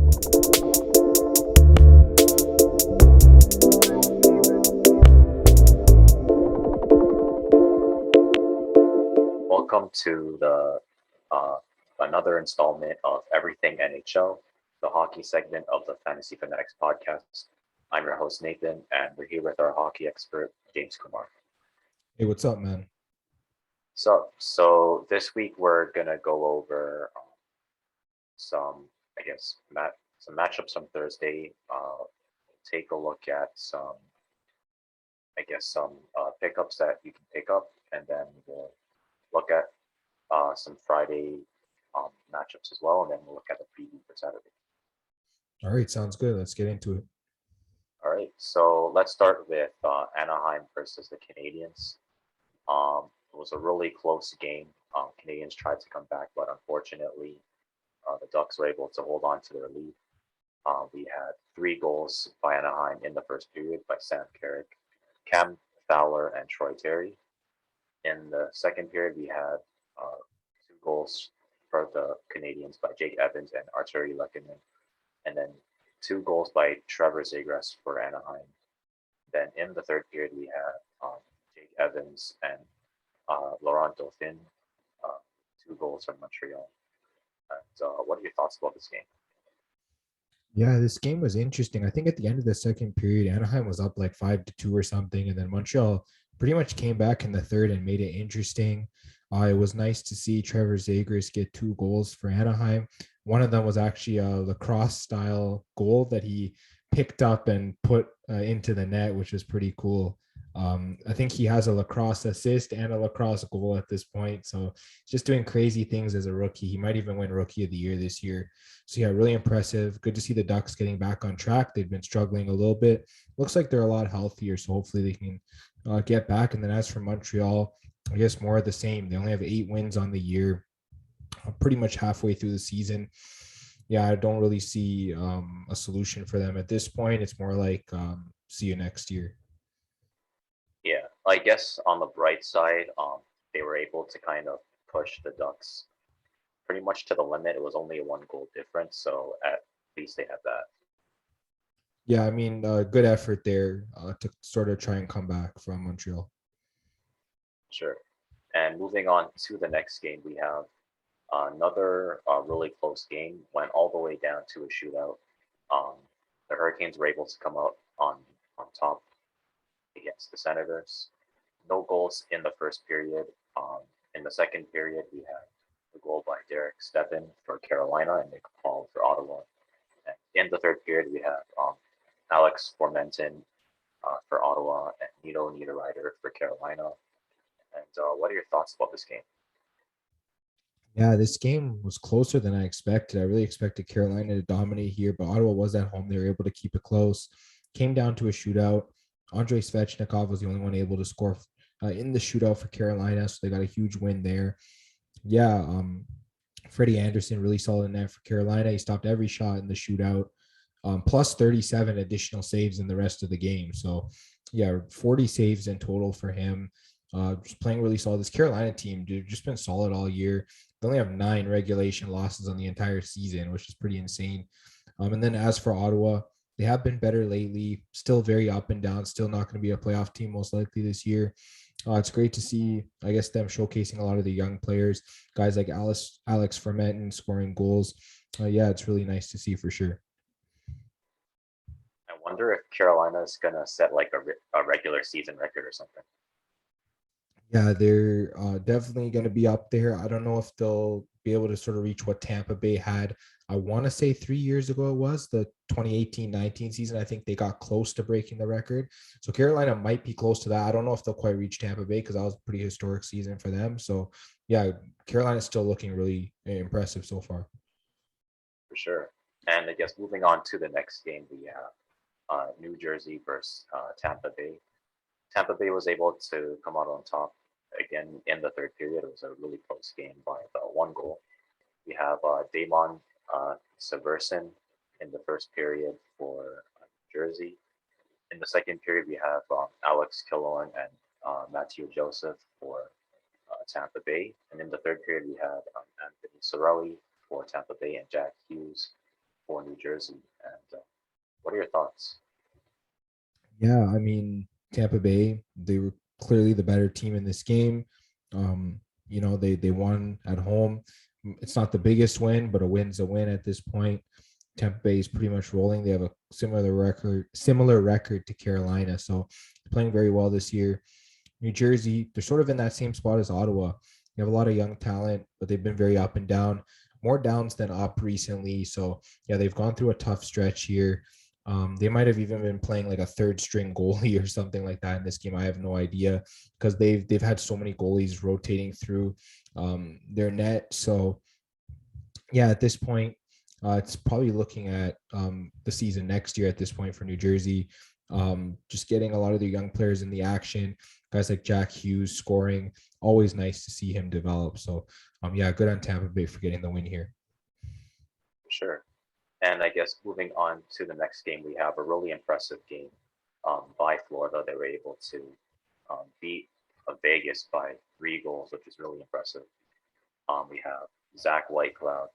Welcome to the another installment of Everything NHL, the hockey segment of the Fantasy Fanatics Podcast. I'm your host Nathan, and we're here with our hockey expert James Kumar. Hey, what's up, man? So this week we're gonna go over some, some matchups from Thursday. Take a look at some pickups that you can pick up, and then we'll look at some Friday matchups as well, and then we'll look at the preview for Saturday. All right, sounds good. Let's get into it. All right, so let's start with Anaheim versus the Canadiens. It was a really close game. Canadiens tried to come back, but unfortunately, the Ducks were able to hold on to their lead. We had 3 goals by Anaheim in the first period by Sam Carrick, Cam Fowler, and Troy Terry. In the second period, we had 2 goals for the Canadiens by Jake Evans and Arturi Lehkonen, and then 2 goals by Trevor Zegras for Anaheim. Then in the third period, we had Jake Evans and Laurent Dauphin, 2 goals from Montreal. And what are your thoughts about this game? Yeah, this game was interesting. I think at the end of the second period, Anaheim was up like 5-2 or something, and then Montreal pretty much came back in the third and made it interesting. It was nice to see Trevor Zegras get 2 goals for Anaheim. One of them was actually a lacrosse style goal that he picked up and put into the net, which was pretty cool. I think he has a lacrosse assist and a lacrosse goal at this point. So just doing crazy things as a rookie. He might even win Rookie of the Year this year. So yeah, really impressive. Good to see the Ducks getting back on track. They've been struggling a little bit. Looks like they're a lot healthier. So hopefully they can get back. And then as for Montreal, I guess more of the same. They only have 8 wins on the year, pretty much halfway through the season. Yeah, I don't really see a solution for them at this point. It's more like see you next year. Yeah, I guess on the bright side, they were able to kind of push the Ducks pretty much to the limit. It was only a 1 goal difference, so at least they have that. Yeah, I mean, good effort there to sort of try and come back from Montreal. Sure. And moving on to the next game, we have another really close game. Went all the way down to a shootout. The Hurricanes were able to come out on top against the Senators. No goals in the first period. In the second period, we had a goal by Derek Stepan for Carolina and Nick Paul for Ottawa. And in the third period, we have Alex Formenton for Ottawa and Nino Niederreiter for Carolina. And what are your thoughts about this game? Yeah, this game was closer than I expected. I really expected Carolina to dominate here, but Ottawa was at home. They were able to keep it close. Came down to a shootout. Andrei Svechnikov was the only one able to score in the shootout for Carolina, so they got a huge win there. Yeah, Freddie Anderson really solid in that for Carolina. He stopped every shot in the shootout, plus 37 additional saves in the rest of the game. So, yeah, 40 saves in total for him. Just playing really solid. This Carolina team, dude, just been solid all year. They only have 9 regulation losses on the entire season, which is pretty insane. And then as for Ottawa, they have been better lately. Still very up and down. Still not going to be a playoff team most likely this year. It's great to see, I guess, them showcasing a lot of the young players, guys like Alex Fermenton scoring goals. Yeah, it's really nice to see for sure. I wonder if Carolina is gonna set like a regular season record or something. Yeah, they're definitely going to be up there. I don't know if they'll be able to sort of reach what Tampa Bay had. I want to say 3 years ago it was the 2018-19 season. I think they got close to breaking the record. So Carolina might be close to that. I don't know if they'll quite reach Tampa Bay because that was a pretty historic season for them. So yeah, Carolina's still looking really impressive so far. For sure. And I guess moving on to the next game, we have New Jersey versus Tampa Bay. Tampa Bay was able to come out on top again in the third period. It was a really close game by about 1 goal. We have Damon Severson in the first period for Jersey. In the second period, we have Alex Killorn and Matthew Joseph for Tampa Bay. And in the third period, we had Anthony Cirelli for Tampa Bay and Jack Hughes for New Jersey. And what are your thoughts? Yeah, I mean, Tampa Bay, they were clearly the better team in this game. They won at home. It's not the biggest win, but a win's a win at this point. Tampa Bay is pretty much rolling. They have a similar record to Carolina, so playing very well this year. New Jersey, they're sort of in that same spot as Ottawa. They have a lot of young talent, but they've been very up and down, more downs than up recently. So yeah, they've gone through a tough stretch here. They might have even been playing like a third string goalie or something like that in this game. I have no idea because they've had so many goalies rotating through their net. So yeah, at this point, it's probably looking at the season next year at this point for New Jersey. Just getting a lot of the young players in the action, guys like Jack Hughes scoring. Always nice to see him develop. So, yeah, good on Tampa Bay for getting the win here. Sure. And I guess moving on to the next game, we have a really impressive game by Florida. They were able to beat Vegas by 3 goals, which is really impressive. We have Zach Whitecloud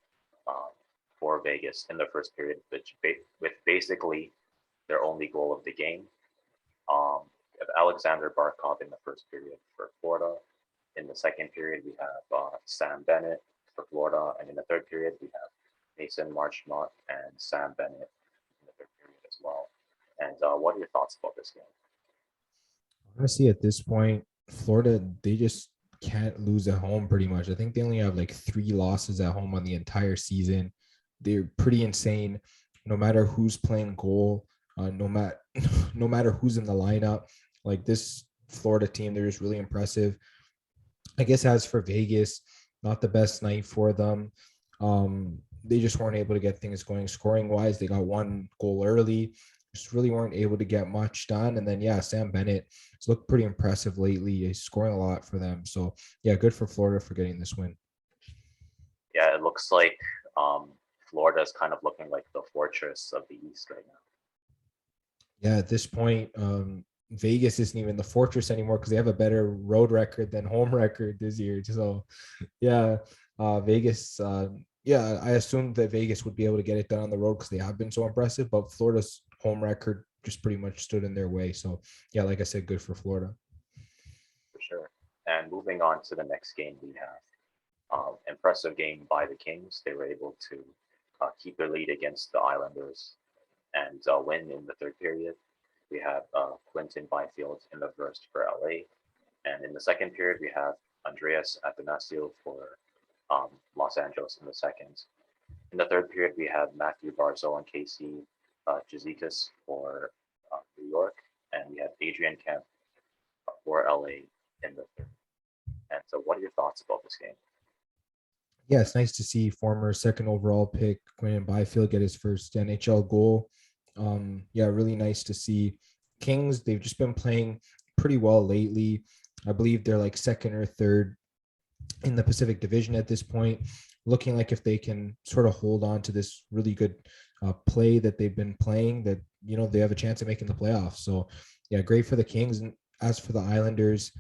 um, for Vegas in the first period, with basically their only goal of the game. We have Alexander Barkov in the first period for Florida. In the second period, we have Sam Bennett for Florida. And in the third period, we have Mason Marchmont and Sam Bennett in the third period as well. And what are your thoughts about this game? Honestly, at this point, Florida, they just can't lose at home pretty much. I think they only have like 3 losses at home on the entire season. They're pretty insane. No matter who's playing goal, no matter who's in the lineup, like this Florida team, they're just really impressive. I guess as for Vegas, not the best night for them. They just weren't able to get things going scoring wise. They got 1 goal early, just really weren't able to get much done. And then, yeah, Sam Bennett has looked pretty impressive lately. He's scoring a lot for them. So, yeah, good for Florida for getting this win. Yeah, it looks like Florida is kind of looking like the fortress of the East right now. Yeah, at this point, Vegas isn't even the fortress anymore because they have a better road record than home record this year. So, yeah, Vegas. Yeah, I assumed that Vegas would be able to get it done on the road because they have been so impressive. But Florida's home record just pretty much stood in their way. So, yeah, like I said, good for Florida. For sure. And moving on to the next game, we have impressive game by the Kings. They were able to keep their lead against the Islanders and win in the third period. We have Quinton Byfield in the first for LA. And in the second period, we have Andreas Athanasiou for Los Angeles in the second. In the third period, we have Matthew Barzal and Casey Jazikas for New York. And we have Adrian Kemp for LA in the third. And so what are your thoughts about this game? Yeah, it's nice to see former second overall pick Quinton Byfield get his first NHL goal. Yeah, really nice to see. Kings, they've just been playing pretty well lately. I believe they're like second or third in the Pacific Division at this point, looking like if they can sort of hold on to this really good play that they've been playing, that they have a chance of making the playoffs. So yeah, great for the Kings. And as for the Islanders,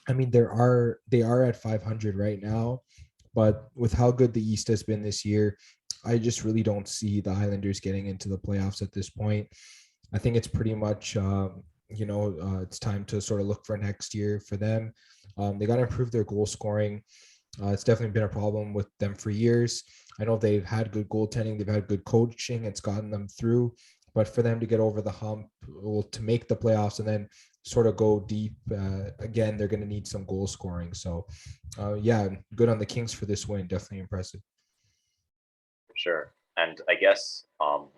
I mean, they are at 500 right now, but with how good the East has been this year, I just really don't see the Islanders getting into the playoffs at this point. I think it's pretty much, it's time to sort of look for next year for them. They got to improve their goal scoring. It's definitely been a problem with them for years. I know they've had good goaltending, they've had good coaching, it's gotten them through. But for them to get over the hump, to make the playoffs and then sort of go deep again, they're going to need some goal scoring. So, yeah, good on the Kings for this win. Definitely impressive. For sure. And I guess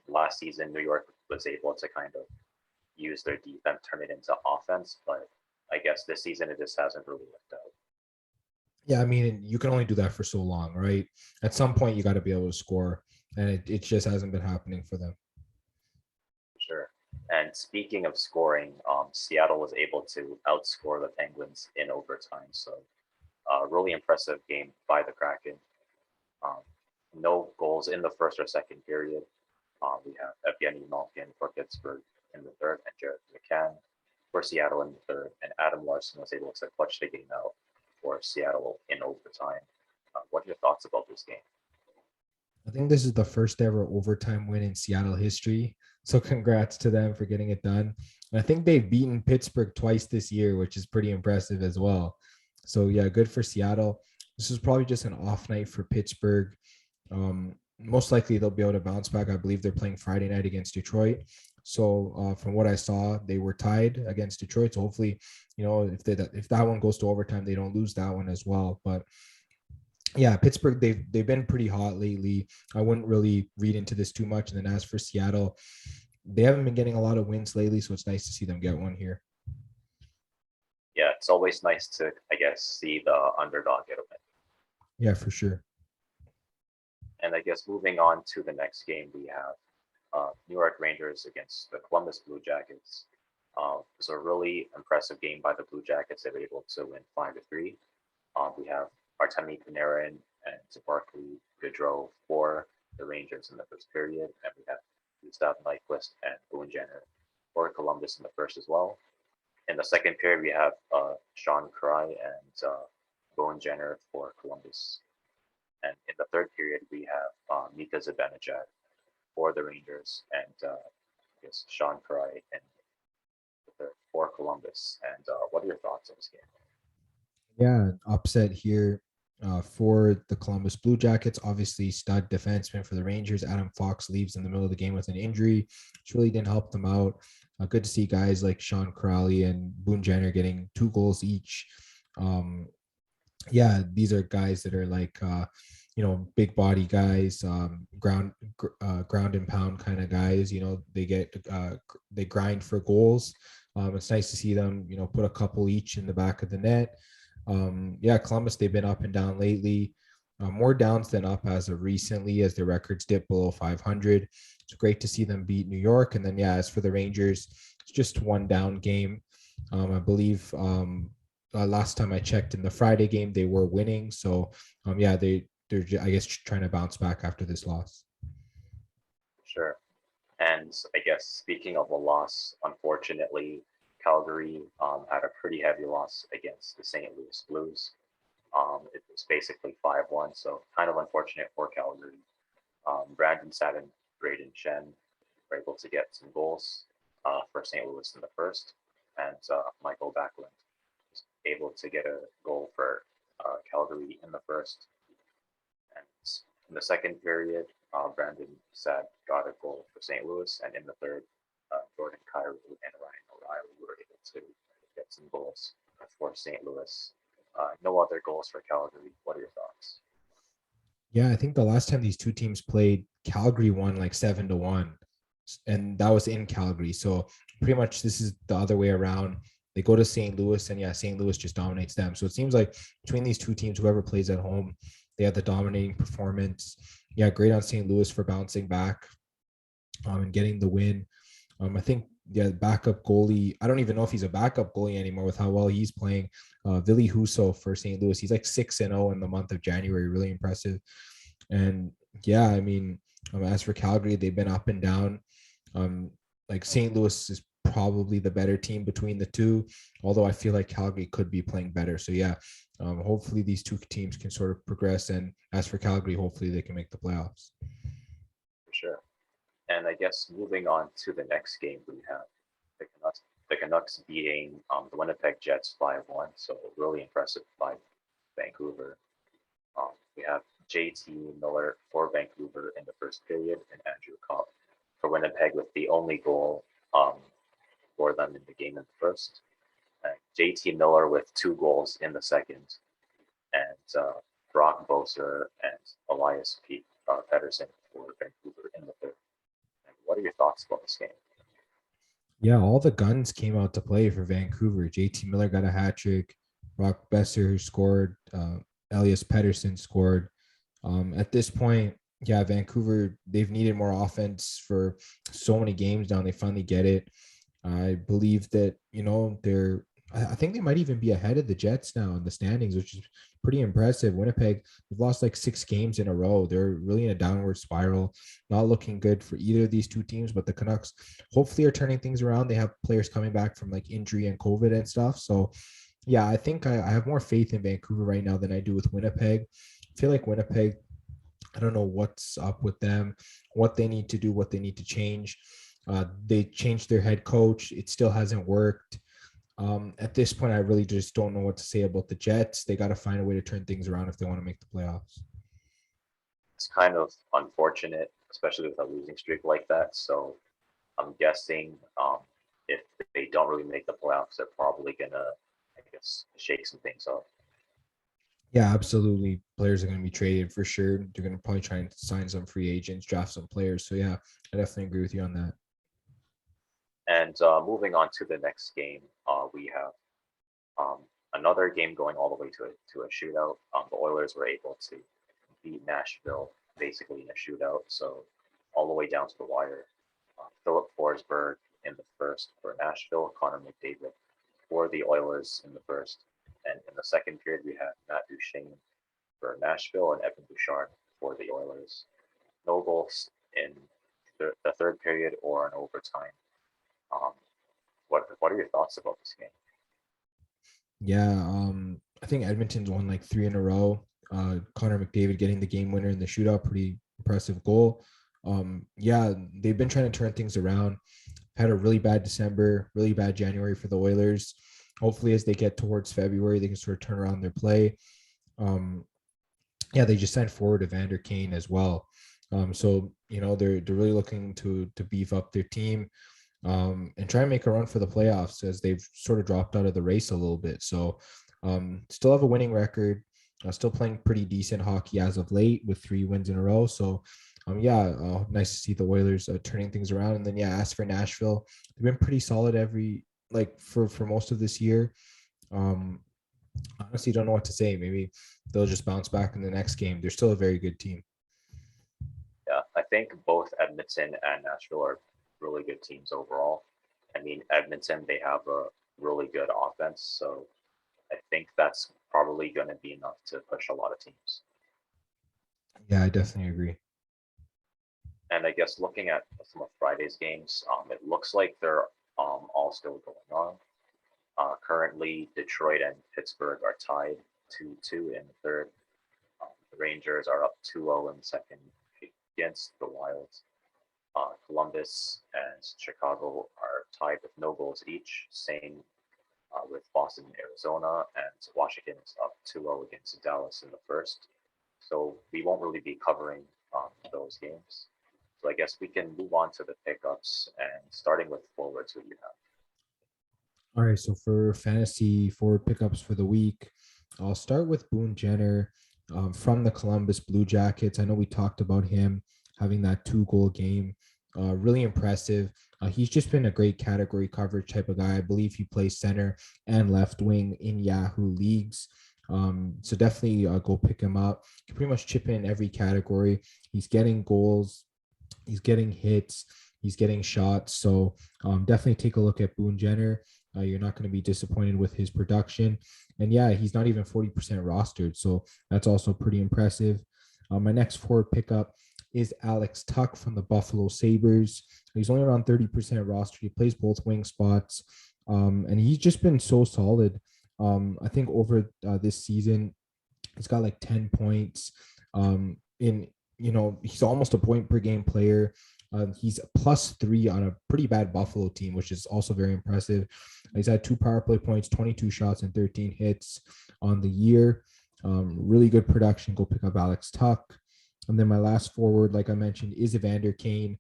last season, New York was able to kind of use their defense, turn it into offense. But I guess this season, it just hasn't really worked out. Yeah, I mean, you can only do that for so long, right? At some point, you got to be able to score, and it just hasn't been happening for them. Sure. And speaking of scoring, Seattle was able to outscore the Penguins in overtime. So, really impressive game by the Kraken. Um, no goals in the first or second period. We have Evgeny Malkin for Pittsburgh in the third, and Jared McCann for Seattle in the third. And Adam Larson was able to clutch the game out for Seattle in overtime. What are your thoughts about this game? I think this is the first ever overtime win in Seattle history. So congrats to them for getting it done. And I think they've beaten Pittsburgh twice this year, which is pretty impressive as well. So yeah, good for Seattle. This is probably just an off night for Pittsburgh. Most likely they'll be able to bounce back. I believe they're playing Friday night against Detroit. So from what I saw, they were tied against Detroit. So hopefully, if that one goes to overtime, they don't lose that one as well. But yeah, Pittsburgh, they've been pretty hot lately. I wouldn't really read into this too much. And then as for Seattle, they haven't been getting a lot of wins lately, so it's nice to see them get one here. Yeah, it's always nice to, I guess, see the underdog get a win. Yeah, for sure. And I guess moving on to the next game, we have New York Rangers against the Columbus Blue Jackets. It was a really impressive game by the Blue Jackets. They were able to win 5-3. We have Artemi Panarin and Barkley Gaudreau for the Rangers in the first period, and we have Gustav Nyquist and Boone Jenner for Columbus in the first as well. In the second period, we have Sean Cry and Boone Jenner for Columbus. And in the third period, we have Mika Zibanejad for the Rangers and I guess Sean Cry and for Columbus. And what are your thoughts on this game? Yeah, upset here for the Columbus Blue Jackets. Obviously, stud defenseman for the Rangers. Adam Fox leaves in the middle of the game with an injury, which really didn't help them out. Good to see guys like Sean Crowley and Boone Jenner getting 2 goals each. Yeah, these are guys that are like big body guys, ground and pound kind of guys. They grind for goals. It's nice to see them put a couple each in the back of the net. Yeah, Columbus, they've been up and down lately. More downs than up as of recently, as their records dip below 500. It's great to see them beat New York. And then, yeah, as for the Rangers, it's just one down game. I believe last time I checked in the Friday game, they were winning. So, yeah, they're, I guess, trying to bounce back after this loss. Sure. And I guess speaking of a loss, unfortunately, Calgary had a pretty heavy loss against the St. Louis Blues. It was basically 5-1, so kind of unfortunate for Calgary. Brandon Saad and Braden Shen were able to get some goals for St. Louis in the first, and Michael Backlund was able to get a goal for Calgary in the first. And in the second period, Brandon Saad got a goal for St. Louis, and in the third, Jordan Kyrou and Ryan O'Reilly were able to get some goals for St. Louis. No other goals for Calgary. What are your thoughts? Yeah, I think the last time these two teams played, Calgary won like 7-1, and that was in Calgary. So pretty much this is the other way around. They go to St. Louis, and yeah, St. Louis just dominates them. So it seems like between these two teams, whoever plays at home, they have the dominating performance. Yeah, great on St. Louis for bouncing back and getting the win. I think backup goalie. I don't even know if he's a backup goalie anymore with how well he's playing. Ville Husso for St. Louis. He's like 6-0 in the month of January. Really impressive. And yeah, I mean, as for Calgary, they've been up and down. Like St. Louis is probably the better team between the two, although I feel like Calgary could be playing better. So yeah, hopefully these two teams can sort of progress. And as for Calgary, hopefully they can make the playoffs. For sure. And I guess moving on to the next game, we have the Canucks beating the Winnipeg Jets 5-1. So really impressive by Vancouver. We have JT Miller for Vancouver in the first period and Andrew Copp for Winnipeg with the only goal for them in the game in the first. JT Miller with 2 goals in the second, and Brock Boser and Elias Pettersson for Vancouver in the third. And what are your thoughts about this game? Yeah, all the guns came out to play for Vancouver. JT Miller got a hat trick. Brock Boeser scored. Elias Pettersson scored. At this point, yeah, Vancouver, they've needed more offense for so many games now. They finally get it. I believe that, I think they might even be ahead of the Jets now in the standings, which is pretty impressive. Winnipeg, they've lost like 6 games in a row. They're really in a downward spiral, not looking good for either of these two teams, but the Canucks hopefully are turning things around. They have players coming back from like injury and COVID and stuff. So yeah, I think I have more faith in Vancouver right now than I do with Winnipeg. I feel like Winnipeg, I don't know what's up with them, what they need to do, what they need to change. They changed their head coach. It still hasn't worked. At this point, I really just don't know what to say about the Jets. They got to find a way to turn things around if they want to make the playoffs. It's kind of unfortunate, especially with a losing streak like that. So I'm guessing if they don't really make the playoffs, they're probably gonna, I guess, shake some things up. Yeah, absolutely. Players are going to be traded for sure. They're going to probably try and sign some free agents, draft some players. So yeah, I definitely agree with you on that. And moving on to the next game, we have um, another game going all the way to a shootout. The Oilers were able to beat Nashville basically in a shootout, so all the way down to the wire. Philip Forsberg in the first for Nashville, Connor McDavid for the Oilers in the first, and in the second period we had Matt Duchene for Nashville and Evan Bouchard for the Oilers. No goals in the third period or in overtime. Um, what are your thoughts about this game? Yeah, I think Edmonton's won like three in a row. Connor McDavid getting the game winner in the shootout, pretty impressive goal. Yeah, they've been trying to turn things around. Had a really bad December, really bad January for the Oilers. Hopefully, as they get towards February, they can sort of turn around their play. Um, yeah, they just signed forward Evander Kane as well. So they're really looking to beef up their team and try and make a run for the playoffs as they've sort of dropped out of the race a little bit. So still have a winning record, still playing pretty decent hockey as of late with 3 wins in a row. So nice to see the Oilers turning things around. And then as for Nashville, they've been pretty solid for most of this year. Um, Honestly, don't know what to say. Maybe they'll just bounce back in the next game. They're still a very good team. Yeah, I think both Edmonton and Nashville are really good teams overall. I mean, Edmonton, they have a really good offense, so I think that's probably going to be enough to push a lot of teams. Yeah, I definitely agree. And I guess looking at some of Friday's games, it looks like they're all still going on. Currently, Detroit and Pittsburgh are tied 2-2 in the third. The Rangers are up 2-0 in the second against the Wild. Columbus and Chicago are tied with no goals each. Same with Boston and Arizona, and Washington is up 2-0 against Dallas in the first. So we won't really be covering those games. So I guess we can move on to the pickups and starting with forwards, who you have. All right, so for fantasy forward pickups for the week, I'll start with Boone Jenner from the Columbus Blue Jackets. I know we talked about him having that 2-goal game. Really impressive. He's just been a great category coverage type of guy. I believe he plays center and left wing in Yahoo leagues. So definitely go pick him up. He can pretty much chip in every category. He's getting goals. He's getting hits. He's getting shots. So definitely take a look at Boone Jenner. You're not going to be disappointed with his production. And he's not even 40% rostered. So that's also pretty impressive. My next forward pickup is Alex Tuck from the Buffalo Sabres. He's only around 30% rostered. He plays both wing spots. And he's just been so solid. I think over this season, he's got like 10 points. He's almost a point per game player. He's +3 on a pretty bad Buffalo team, which is also very impressive. He's had 2 power play points, 22 shots, and 13 hits on the year. Really good production. Go pick up Alex Tuck. And then my last forward, like I mentioned, is Evander Kane.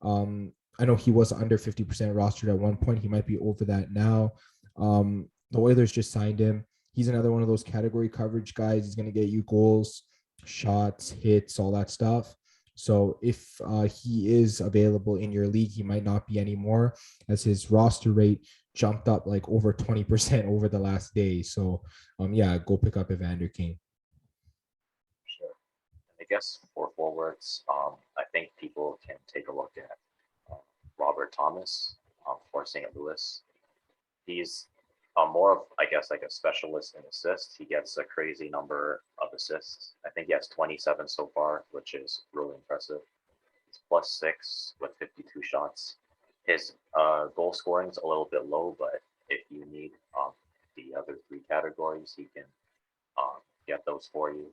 I know he was under 50% rostered at one point. He might be over that now. The Oilers just signed him. He's another one of those category coverage guys. He's going to get you goals, shots, hits, all that stuff. So if he is available in your league, he might not be anymore, as his roster rate jumped up like over 20% over the last day. So go pick up Evander Kane. Sure. I guess for forwards, I think people can take a look at Robert Thomas for St. Louis. He's more of, I guess, like a specialist in assists. He gets a crazy number of assists. I think he has 27 so far, which is really impressive. He's +6 with 52 shots. His goal scoring is a little bit low, but if you need the other 3 categories, he can get those for you.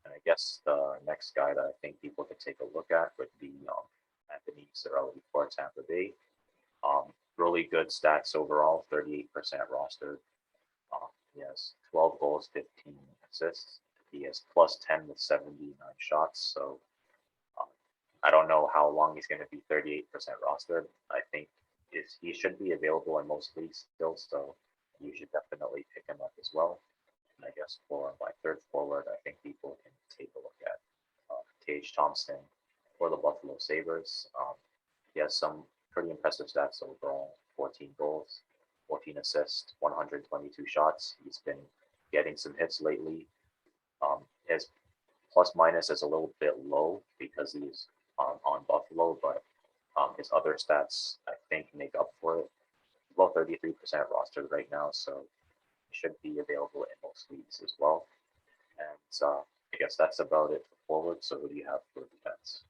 And I guess the next guy that I think people could take a look at would be Anthony Cirelli for Tampa Bay. Really good stats overall, 38% rostered. He has 12 goals, 15 assists. He has plus 10 with 79 shots. So um, I don't know how long he's going to be 38% rostered. I think he should be available in most leagues still. So you should definitely pick him up as well. And I guess for my third forward, I think people can take a look at Tage Thompson for the Buffalo Sabres. He has some pretty impressive stats overall: 14 goals, 14 assists, 122 shots. He's been getting some hits lately. His plus minus is a little bit low because he's on Buffalo, but his other stats I think make up for it. He's about 33% rostered right now, so he should be available in most leagues as well. And I guess that's about it for forward. So who do you have for defense?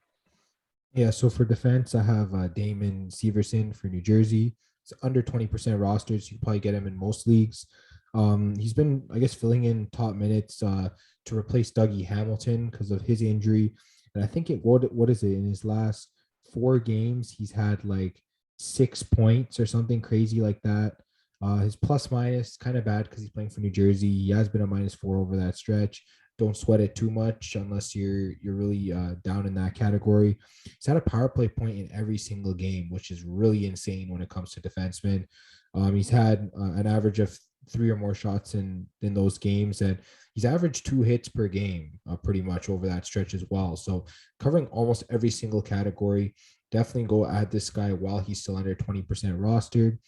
Yeah, so for defense, I have Damon Severson for New Jersey. It's under 20% rostered, so you can probably get him in most leagues. He's been, I guess, filling in top minutes to replace Dougie Hamilton because of his injury. And I think what is it, in his last 4 games, he's had like 6 points or something crazy like that. His plus minus kind of bad because he's playing for New Jersey. He has been a -4 over that stretch. Don't sweat it too much unless you're really down in that category. He's had a power play point in every single game, which is really insane when it comes to defensemen. He's had an average of 3 or more shots in those games, and he's averaged 2 hits per game pretty much over that stretch as well. So covering almost every single category. Definitely go add this guy while he's still under 20% rostered.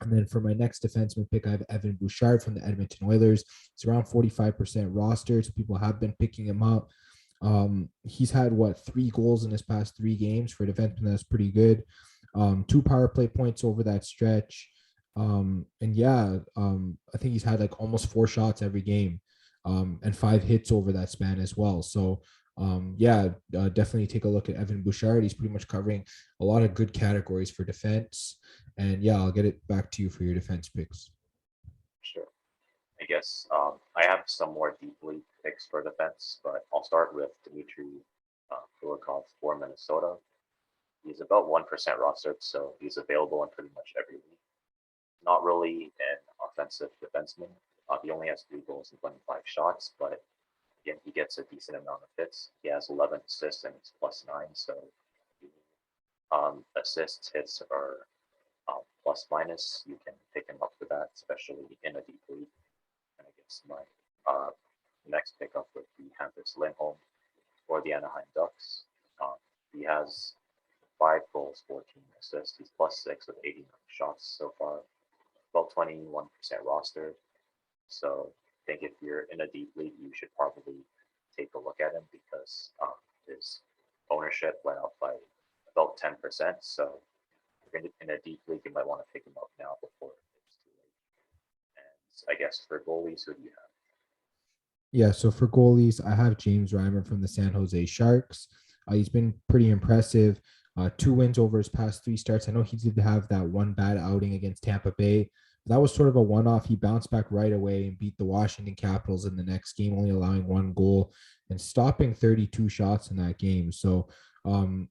And then for my next defenseman pick, I have Evan Bouchard from the Edmonton Oilers. He's around 45% rostered, so people have been picking him up. He's had 3 goals in his past 3 games for a defenseman. That's pretty good. 2 power play points over that stretch. And yeah, I think he's had like almost 4 shots every game, and 5 hits over that span as well. So definitely take a look at Evan Bouchard. He's pretty much covering a lot of good categories for defense. And yeah, I'll get it back to you for your defense picks. Sure. I guess I have some more deep league picks for defense, but I'll start with Dmitry Kulikov for Minnesota. He's about 1% rostered, so he's available in pretty much every league. Not really an offensive defenseman. He only has 3 goals and 25 shots, but again, he gets a decent amount of hits. He has 11 assists and it's plus 9, so assists, hits, or plus minus, you can pick him up for that, especially in a deep league. And I guess my next pickup would be Hampus Lindholm for the Anaheim Ducks. He has 5 goals, 14 assists. He's plus 6 with 89 shots so far, about 21% rostered. So I think if you're in a deep league, you should probably take a look at him because his ownership went up by about 10%. So if you're in a deep league, you might want to pick him up now before it's too late. And I guess for goalies, who do you have? Yeah, so for goalies, I have James Reimer from the San Jose Sharks. He's been pretty impressive. 2 wins over his past 3 starts. I know he did have that one bad outing against Tampa Bay. But that was sort of a one-off. He bounced back right away and beat the Washington Capitals in the next game, only allowing 1 goal and stopping 32 shots in that game. So, when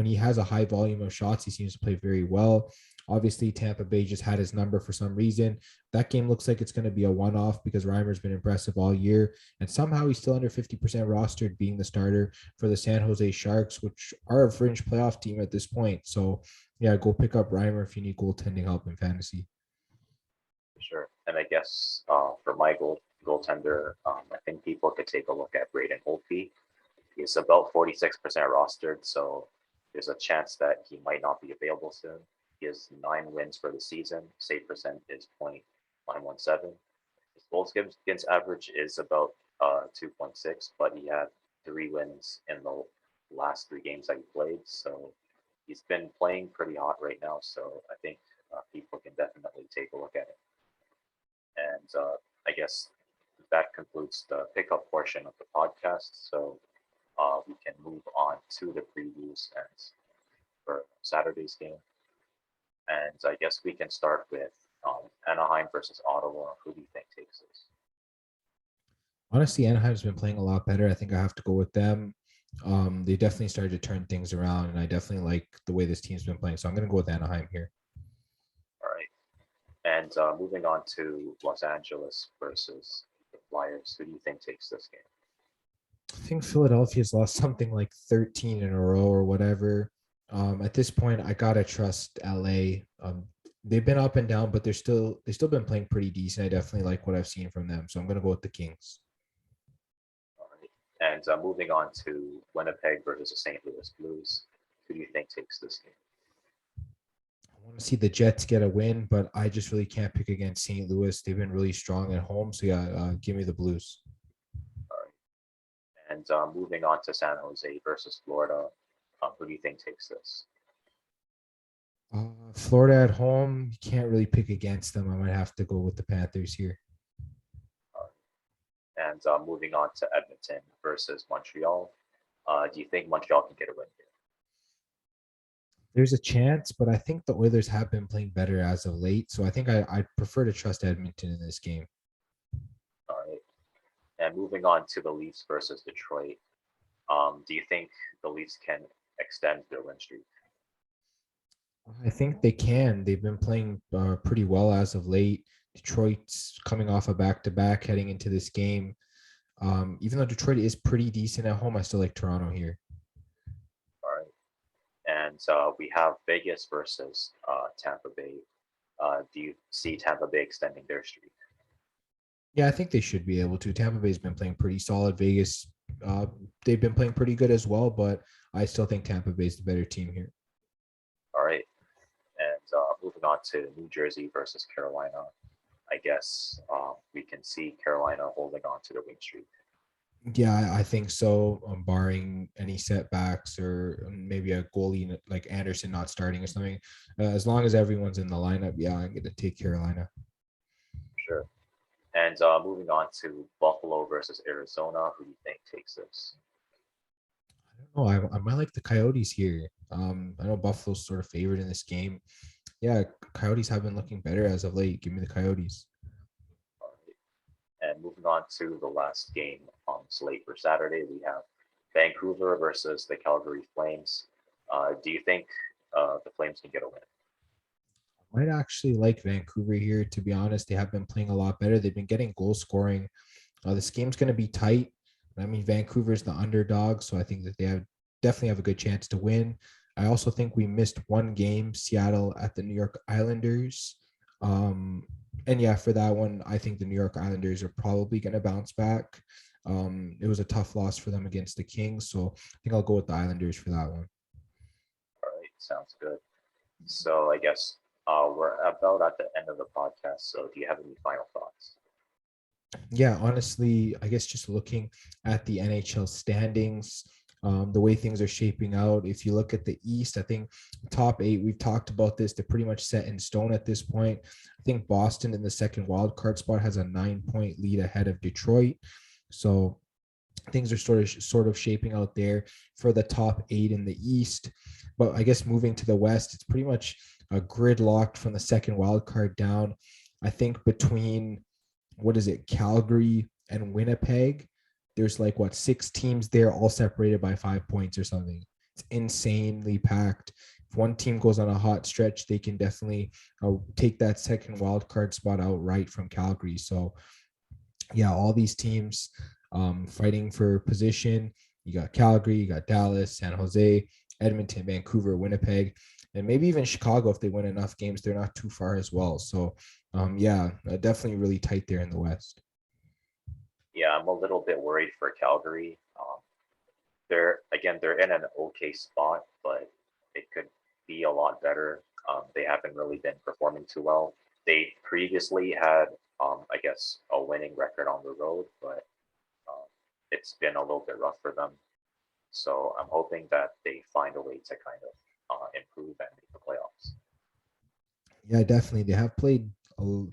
he has a high volume of shots, he seems to play very well. Obviously, Tampa Bay just had his number for some reason. That game looks like it's going to be a one-off because Reimer's been impressive all year, and somehow he's still under 50% rostered, being the starter for the San Jose Sharks, which are a fringe playoff team at this point. So, yeah, go pick up Reimer if you need goaltending help in fantasy. Sure. And I guess for my goaltender, I think people could take a look at Braden Holtby. He's about 46% rostered, so there's a chance that he might not be available soon. He has 9 wins for the season. Save percent is .117. His goals against average is about 2.6, but he had 3 wins in the last 3 games that he played. So he's been playing pretty hot right now. So I think people can definitely take a look at it. And I guess that concludes the pickup portion of the podcast. So we can move on to the previews and for Saturday's game. And I guess we can start with Anaheim versus Ottawa. Who do you think takes this? Honestly, Anaheim's been playing a lot better. I think I have to go with them. They definitely started to turn things around, and I definitely like the way this team's been playing. So I'm going to go with Anaheim here. All right. And moving on to Los Angeles versus the Flyers. Who do you think takes this game? I think Philadelphia's lost something like 13 in a row or whatever. At this point, I gotta trust LA. They've been up and down, but they've still been playing pretty decent. I definitely like what I've seen from them, so I'm gonna go with the Kings. All right. And moving on to Winnipeg versus the St. Louis Blues. Who do you think takes this game? I want to see the Jets get a win, but I just really can't pick against St. Louis. They've been really strong at home, so yeah, give me the Blues. All right. And moving on to San Jose versus Florida. Who do you think takes this? Florida at home, you can't really pick against them. I might have to go with the Panthers here. And moving on to Edmonton versus Montreal. Do you think Montreal can get a win here? There's a chance, but I think the Oilers have been playing better as of late. So I think I prefer to trust Edmonton in this game. All right. And moving on to the Leafs versus Detroit. Do you think the Leafs can extend their win streak? I think they can. They've been playing pretty well as of late. Detroit's coming off a back-to-back heading into this game. Even though Detroit is pretty decent at home, I still like Toronto here. All right. And we have Vegas versus Tampa Bay. Do you see Tampa Bay extending their streak? Yeah, I think they should be able to. Tampa Bay's been playing pretty solid. Vegas, they've been playing pretty good as well, but I still think Tampa Bay's the better team here. All right. And moving on to New Jersey versus Carolina. I guess we can see Carolina holding on to the win streak. Yeah, I think so. Barring any setbacks or maybe a goalie like Anderson not starting or something. As long as everyone's in the lineup, yeah, I'm going to take Carolina. Sure. And moving on to Buffalo versus Arizona. Who do you think takes this? I don't know. I might like the Coyotes here. I know Buffalo's sort of favored in this game. Yeah, Coyotes have been looking better as of late. Give me the Coyotes. All right. And moving on to the last game on slate for Saturday, we have Vancouver versus the Calgary Flames. Do you think the Flames can get a win? I might actually like Vancouver here, to be honest. They have been playing a lot better. They've been getting goal scoring. This game's going to be tight. I mean, Vancouver's the underdog, so I think that definitely have a good chance to win. I also think we missed one game, Seattle at the New York Islanders. And yeah, for that one, I think the New York Islanders are probably going to bounce back. It was a tough loss for them against the Kings, so I think I'll go with the Islanders for that one. All right, sounds good. So I guess we're about at the end of the podcast. So do you have any final thoughts? Yeah, honestly, I guess just looking at the NHL standings, the way things are shaping out. If you look at the East, I think top eight, we've talked about this, they're pretty much set in stone at this point. I think Boston in the second wild card spot has a 9-point lead ahead of Detroit. So things are sort of shaping out there for the top eight in the East. But I guess moving to the West, it's pretty much a gridlocked from the second wild card down. I think between what is it, Calgary and Winnipeg, there's like what, 6 teams there, all separated by 5 points or something. It's insanely packed. If one team goes on a hot stretch, they can definitely take that second wild card spot outright from Calgary. So yeah, all these teams fighting for position. You got Calgary, you got Dallas, San Jose, Edmonton, Vancouver, Winnipeg, and maybe even Chicago if they win enough games. They're not too far as well. So yeah, definitely really tight there in the West. Yeah, I'm a little bit worried for Calgary. They're in an okay spot, but it could be a lot better. They haven't really been performing too well. They previously had, I guess, a winning record on the road, but um, it's been a little bit rough for them. So I'm hoping that they find a way to kind of improve and make the playoffs. Yeah, definitely. They have played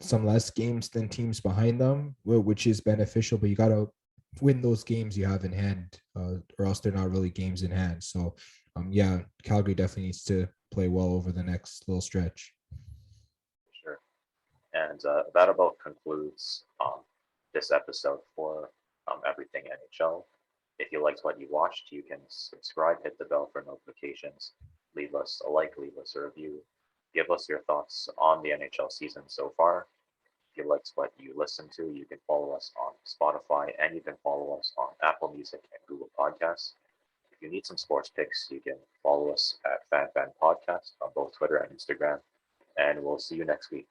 some less games than teams behind them, which is beneficial, but you got to win those games you have in hand, or else they're not really games in hand. So, yeah, Calgary definitely needs to play well over the next little stretch. Sure. And that about concludes this episode for everything NHL. If you liked what you watched, you can subscribe, hit the bell for notifications, leave us a like, leave us a review, give us your thoughts on the NHL season so far. If you liked what you listened to, you can follow us on Spotify and you can follow us on Apple Music and Google Podcasts. If you need some sports picks, you can follow us at FanFan Podcast on both Twitter and Instagram. And we'll see you next week.